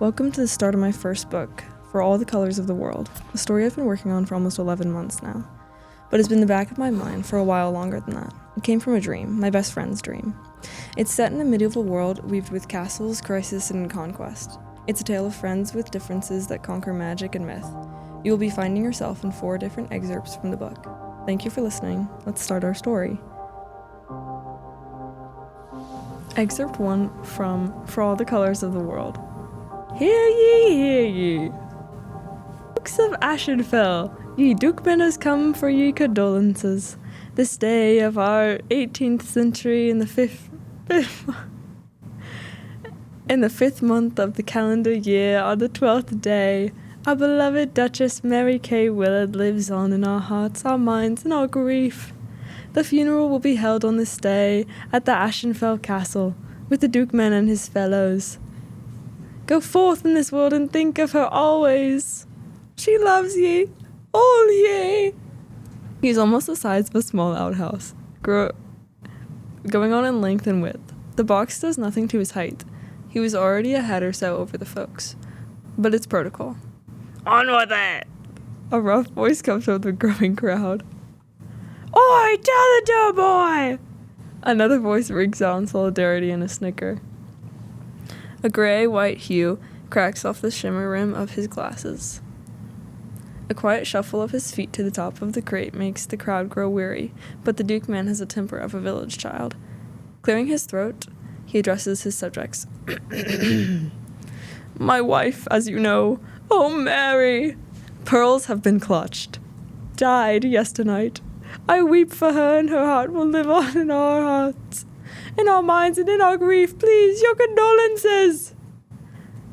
Welcome to the start of my first book, For All the Colors of the World, a story I've been working on for almost 11 months now. But it's been in the back of my mind for a while longer than that. It came from a dream, my best friend's dream. It's set in a medieval world weaved with castles, crisis, and conquest. It's a tale of friends with differences that conquer magic and myth. You will be finding yourself in 4 different excerpts from the book. Thank you for listening. Let's start our story. Excerpt 1 from For All the Colors of the World. Hear ye, hear ye. Dukes of Ashenfell, ye Dukemen has come for ye condolences. This day of our 18th century in the fifth month of the calendar year on the 12th day, our beloved Duchess Mary Kay Willard lives on in our hearts, our minds, and our grief. The funeral will be held on this day at the Ashenfell Castle with the Dukeman and his fellows. Go forth in this world and think of her always. She loves ye, all ye. He's almost the size of a small outhouse, going on in length and width. The box does nothing to his height. He was already a head or so over the folks. But it's protocol. On with it! A rough voice comes from the growing crowd. Oi, tell the doughboy! Another voice rings out in solidarity and a snicker. A gray-white hue cracks off the shimmer rim of his glasses. A quiet shuffle of his feet to the top of the crate makes the crowd grow weary, but the Dukeman has a temper of a village child. Clearing his throat, he addresses his subjects. My wife, as you know, oh Mary, pearls have been clutched. Died yesternight. I weep for her, and her heart will live on in our hearts. In our minds and in our grief, please, your condolences!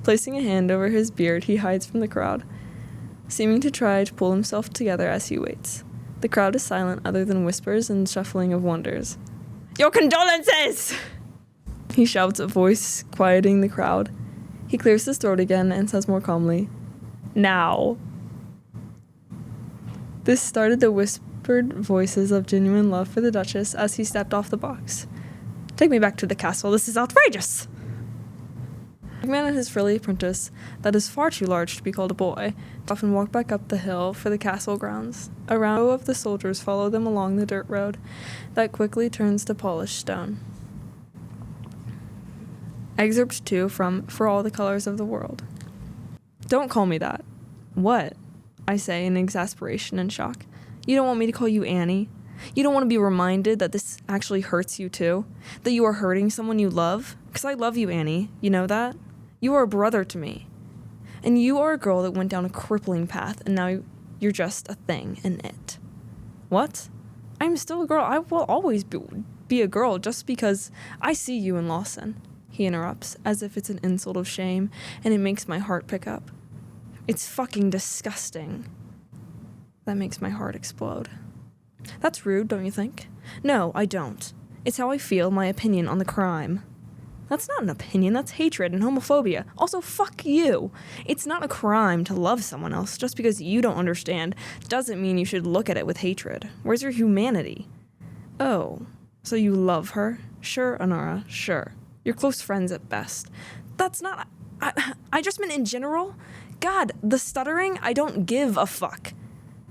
Placing a hand over his beard, he hides from the crowd, seeming to try to pull himself together as he waits. The crowd is silent other than whispers and shuffling of wonders. Your condolences! He shouts, a voice quieting the crowd. He clears his throat again and says more calmly, now. This started the whispered voices of genuine love for the Duchess as he stepped off the box. Take me back to the castle. This is outrageous! The man and his frilly apprentice, that is far too large to be called a boy, often walk back up the hill for the castle grounds. A row of the soldiers follow them along the dirt road that quickly turns to polished stone. Excerpt 2 from For All the Colors of the World. Don't call me that. What? I say in exasperation and shock. You don't want me to call you Annie? You don't want to be reminded that this actually hurts you too? That you are hurting someone you love? Because I love you, Annie. You know that? You are a brother to me. And you are a girl that went down a crippling path, and now you're just a thing and it. What? I'm still a girl. I will always be a girl just because I see you in Lawson. He interrupts, as if it's an insult of shame, and it makes my heart pick up. It's fucking disgusting. That makes my heart explode. That's rude, don't you think? No, I don't. It's how I feel, my opinion on the crime. That's not an opinion, that's hatred and homophobia. Also, fuck you. It's not a crime to love someone else. Just because you don't understand doesn't mean you should look at it with hatred. Where's your humanity? Oh, so you love her? Sure, Anara, sure. You're close friends at best. That's not... I just meant in general. God, the stuttering, I don't give a fuck.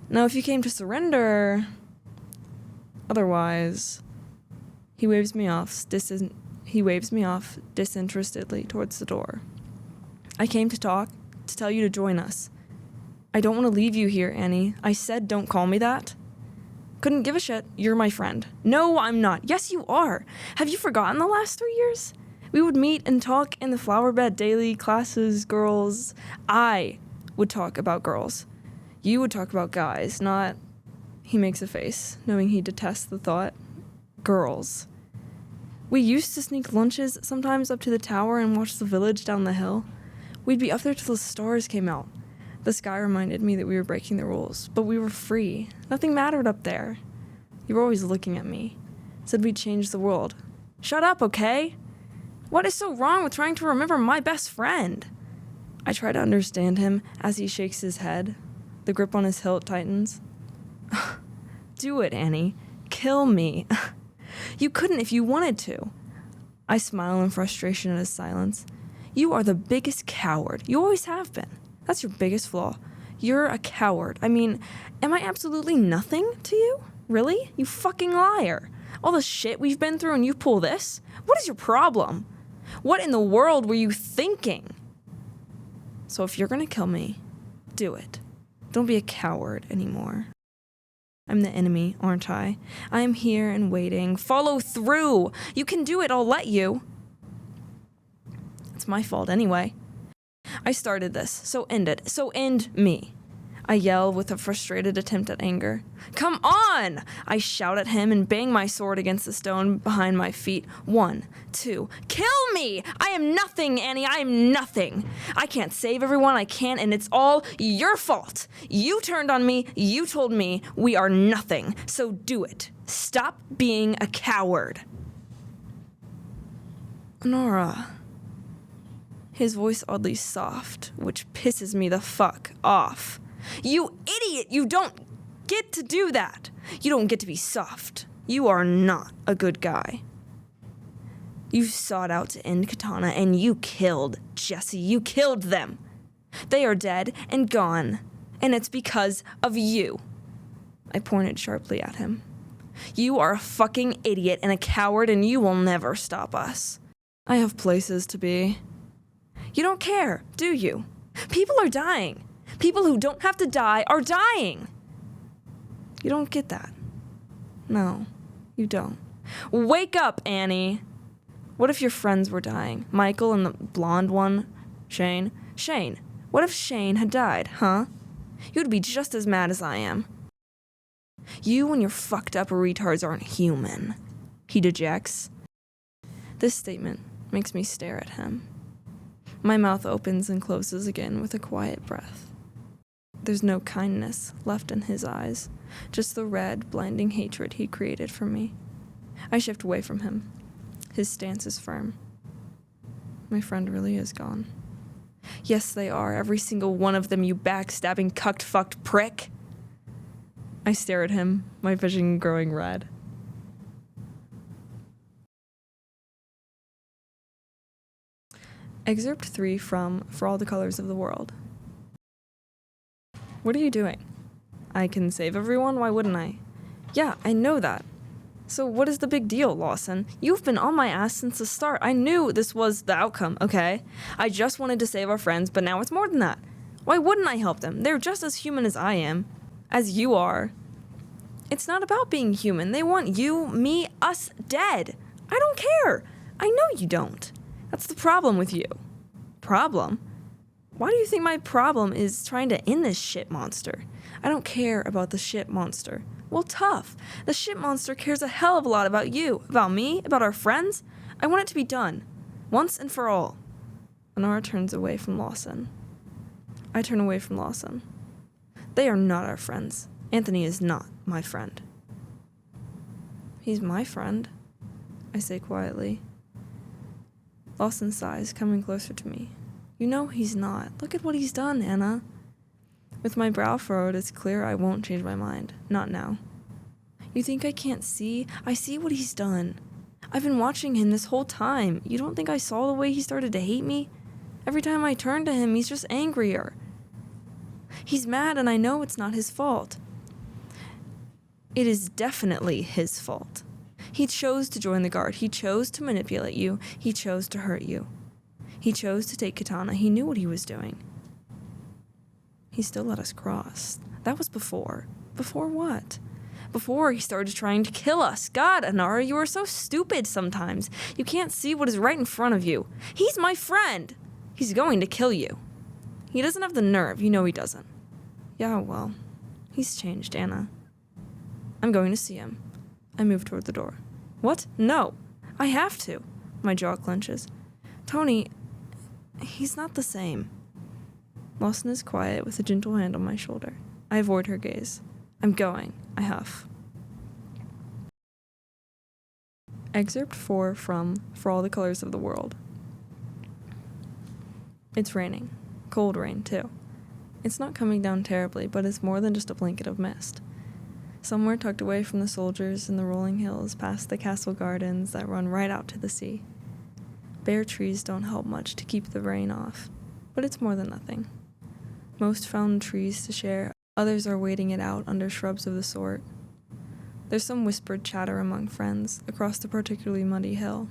Now, if you came to surrender... Otherwise, he waves me off disinterestedly towards the door. I came to talk, to tell you to join us. I don't want to leave you here, Annie. I said don't call me that. Couldn't give a shit. You're my friend. No, I'm not. Yes, you are. Have you forgotten the last 3 years? We would meet and talk in the flower bed daily, classes, girls. I would talk about girls. You would talk about guys, not... He makes a face, knowing he detests the thought. Girls. We used to sneak lunches sometimes up to the tower and watch the village down the hill. We'd be up there till the stars came out. The sky reminded me that we were breaking the rules, but we were free. Nothing mattered up there. You were always looking at me. Said we'd change the world. Shut up, okay? What is so wrong with trying to remember my best friend? I try to understand him as he shakes his head. The grip on his hilt tightens. Do it, Annie. Kill me. You couldn't if you wanted to. I smile in frustration at his silence. You are the biggest coward. You always have been. That's your biggest flaw. You're a coward. I mean, am I absolutely nothing to you? Really? You fucking liar. All the shit we've been through and you pull this? What is your problem? What in the world were you thinking? So if you're gonna kill me, do it. Don't be a coward anymore. I'm the enemy, aren't I? I am here and waiting. Follow through. You can do it. I'll let you. It's my fault anyway. I started this, so end it. So end me. I yell with a frustrated attempt at anger. Come on! I shout at him and bang my sword against the stone behind my feet. 1, 2. Kill me! I am nothing, Annie. I am nothing. I can't save everyone I can, and it's all your fault. You turned on me. You told me we are nothing. So do it. Stop being a coward. Nora. His voice oddly soft, which pisses me the fuck off. You idiot! You don't get to do that. You don't get to be soft. You are not a good guy. You sought out to end Katana and you killed Jesse. You killed them. They are dead and gone. And it's because of you. I pointed sharply at him. You are a fucking idiot and a coward and you will never stop us. I have places to be. You don't care, do you? People are dying. People who don't have to die are dying. You don't get that. No, you don't. Wake up, Annie. What if your friends were dying? Michael and the blonde one? Shane? Shane. What if Shane had died, huh? You'd be just as mad as I am. You and your fucked up retards aren't human. He dejects. This statement makes me stare at him. My mouth opens and closes again with a quiet breath. There's no kindness left in his eyes, just the red, blinding hatred he created for me. I shift away from him. His stance is firm. My friend really is gone. Yes, they are, every single one of them, you backstabbing, cucked-fucked prick. I stare at him, my vision growing red. Excerpt 3 from For All the Colors of the World. What are you doing? I can save everyone, why wouldn't I? Yeah, I know that. So what is the big deal, Lawson? You've been on my ass since the start. I knew this was the outcome, okay? I just wanted to save our friends, but now it's more than that. Why wouldn't I help them? They're just as human as I am. As you are. It's not about being human. They want you, me, us dead. I don't care. I know you don't. That's the problem with you. Problem? Why do you think my problem is trying to end this shit monster? I don't care about the shit monster. Well, tough. The shit monster cares a hell of a lot about you, about me, about our friends. I want it to be done. Once and for all. Honora turns away from Lawson. I turn away from Lawson. They are not our friends. Anthony is not my friend. He's my friend, I say quietly. Lawson sighs, coming closer to me. You know he's not. Look at what he's done, Anna. With my brow furrowed, it's clear I won't change my mind. Not now. You think I can't see? I see what he's done. I've been watching him this whole time. You don't think I saw the way he started to hate me? Every time I turn to him, he's just angrier. He's mad, and I know it's not his fault. It is definitely his fault. He chose to join the guard. He chose to manipulate you. He chose to hurt you. He chose to take Katana. He knew what he was doing. He still let us cross. That was before. Before what? Before he started trying to kill us. God, Anara, you are so stupid sometimes. You can't see what is right in front of you. He's my friend. He's going to kill you. He doesn't have the nerve. You know he doesn't. Yeah, well, he's changed, Anna. I'm going to see him. I move toward the door. What? No. I have to. My jaw clenches. Tony, he's not the same. Lawson is quiet with a gentle hand on my shoulder. I avoid her gaze. I'm going. I huff. Excerpt 4 from For All the Colors of the World. It's raining. Cold rain, too. It's not coming down terribly, but it's more than just a blanket of mist. Somewhere tucked away from the soldiers in the rolling hills past the castle gardens that run right out to the sea. Bare trees don't help much to keep the rain off, but it's more than nothing. Most found trees to share, others are waiting it out under shrubs of the sort. There's some whispered chatter among friends across the particularly muddy hill.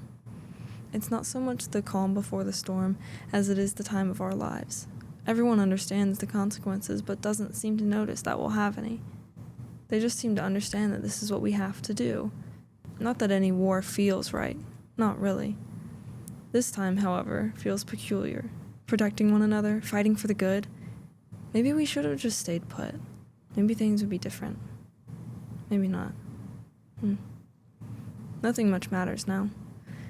It's not so much the calm before the storm as it is the time of our lives. Everyone understands the consequences but doesn't seem to notice that we'll have any. They just seem to understand that this is what we have to do. Not that any war feels right. Not really. This time, however, feels peculiar. Protecting one another, fighting for the good. Maybe we should have just stayed put. Maybe things would be different. Maybe not. Nothing much matters now.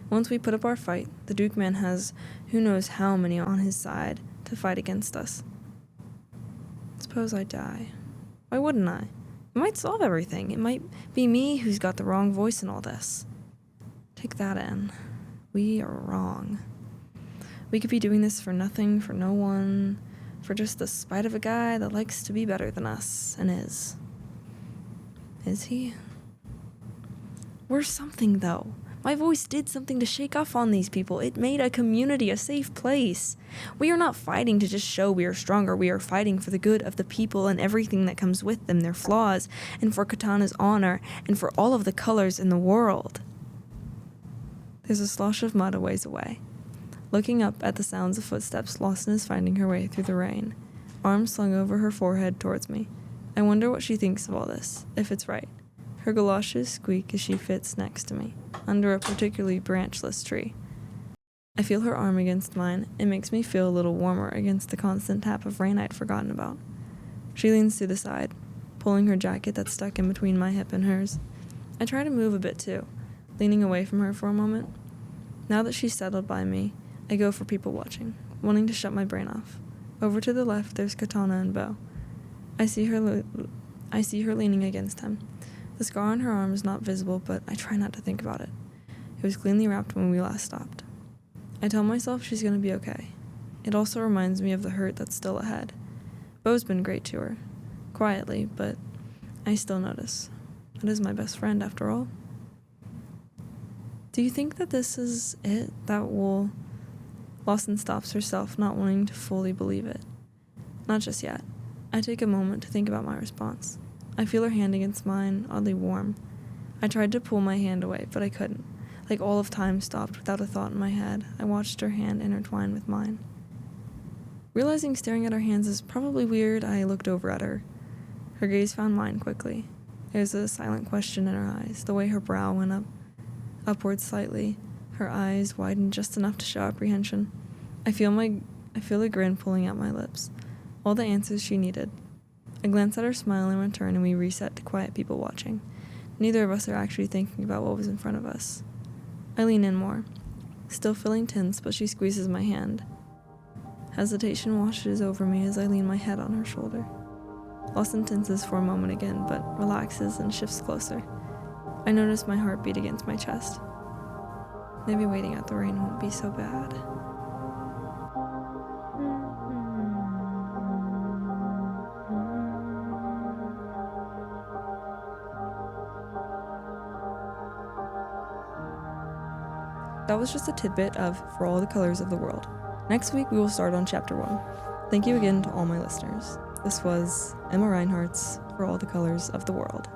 Once we put up our fight, the Duke man has who knows how many on his side to fight against us. Suppose I die. Why wouldn't I? It might solve everything. It might be me who's got the wrong voice in all this. Take that in. We are wrong. We could be doing this for nothing, for no one, for just the spite of a guy that likes to be better than us, and is. Is he? We're something, though. My voice did something to shake off on these people. It made a community a safe place. We are not fighting to just show we are stronger. We are fighting for the good of the people and everything that comes with them, their flaws, and for Katana's honor, and for all of the colors in the world. There's a slosh of mud a ways away. Looking up at the sounds of footsteps, Lawson is finding her way through the rain, arms slung over her forehead towards me. I wonder what she thinks of all this, if it's right. Her galoshes squeak as she fits next to me, under a particularly branchless tree. I feel her arm against mine. It makes me feel a little warmer against the constant tap of rain I'd forgotten about. She leans to the side, pulling her jacket that's stuck in between my hip and hers. I try to move a bit too, leaning away from her for a moment. Now that she's settled by me, I go for people watching, wanting to shut my brain off. Over to the left, there's Katana and Bo. I see her leaning against him. The scar on her arm is not visible, but I try not to think about it. It was cleanly wrapped when we last stopped. I tell myself she's going to be okay. It also reminds me of the hurt that's still ahead. Bo's been great to her. Quietly, but I still notice. It is my best friend, after all. Do you think that this is it? That will... Lawson stops herself, not wanting to fully believe it. Not just yet. I take a moment to think about my response. I feel her hand against mine, oddly warm. I tried to pull my hand away, but I couldn't. Like all of time stopped without a thought in my head, I watched her hand intertwine with mine. Realizing staring at our hands is probably weird, I looked over at her. Her gaze found mine quickly. There was a silent question in her eyes, the way her brow went upwards slightly. Her eyes widened just enough to show apprehension. I feel a grin pulling at my lips. All the answers she needed. I glance at her smile in return and we reset to quiet people watching. Neither of us are actually thinking about what was in front of us. I lean in more, still feeling tense, but she squeezes my hand. Hesitation washes over me as I lean my head on her shoulder. Lawson tenses for a moment again, but relaxes and shifts closer. I notice my heart beat against my chest. Maybe waiting out the rain won't be so bad. That was just a tidbit of For All the Colors of the World. Next week we will start on Chapter 1. Thank you again to all my listeners. This was Emma Reinhardt's For All the Colors of the World.